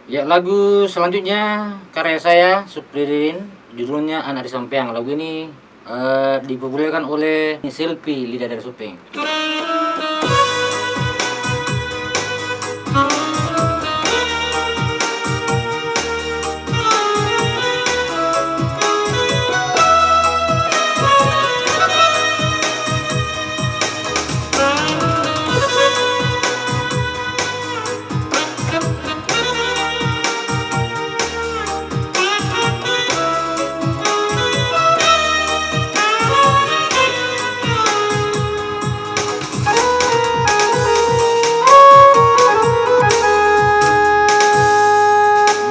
Ya, lagu selanjutnya karya saya Supririn, judulnya Anak di Sampeang. Lagu ini dipopulerkan oleh Selfie, Lidah dari Supeng.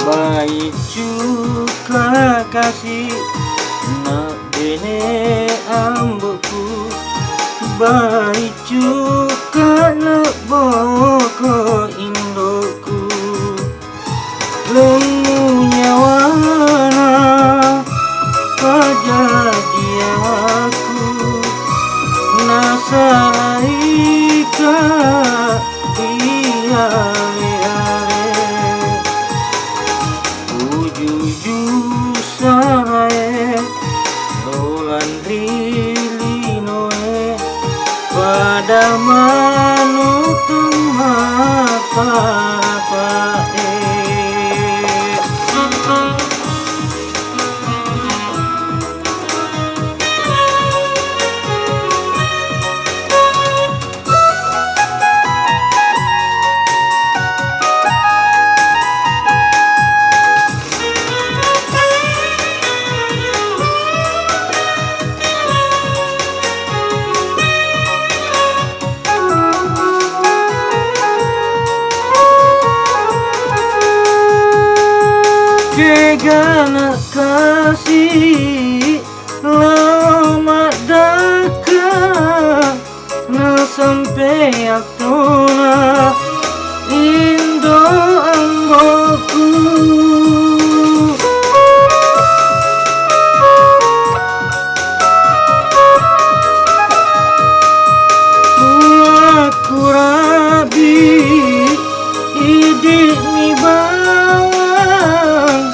Baik juga kasih nak bene amboku, baik juga nak boko indoku, lemu nyawana kejadianku, nasaika dia sarae dolan rilinoe pada manutun mata-matae. Kegana kasih lama daka na sampai aktona Indo anggoku, aku rabi idik ni bawang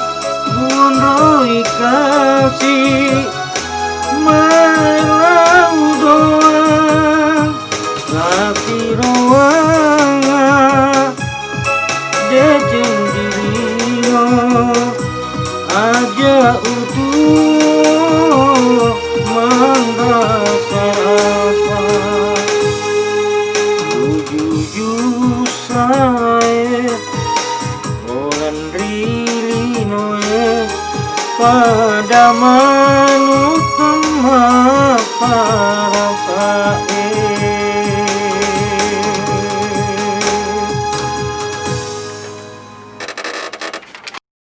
bunroi kasih malau doang tapi roanga dejen dirino aja utuh menggasa-rasa jujur saya olan rilinoe pada manut mapa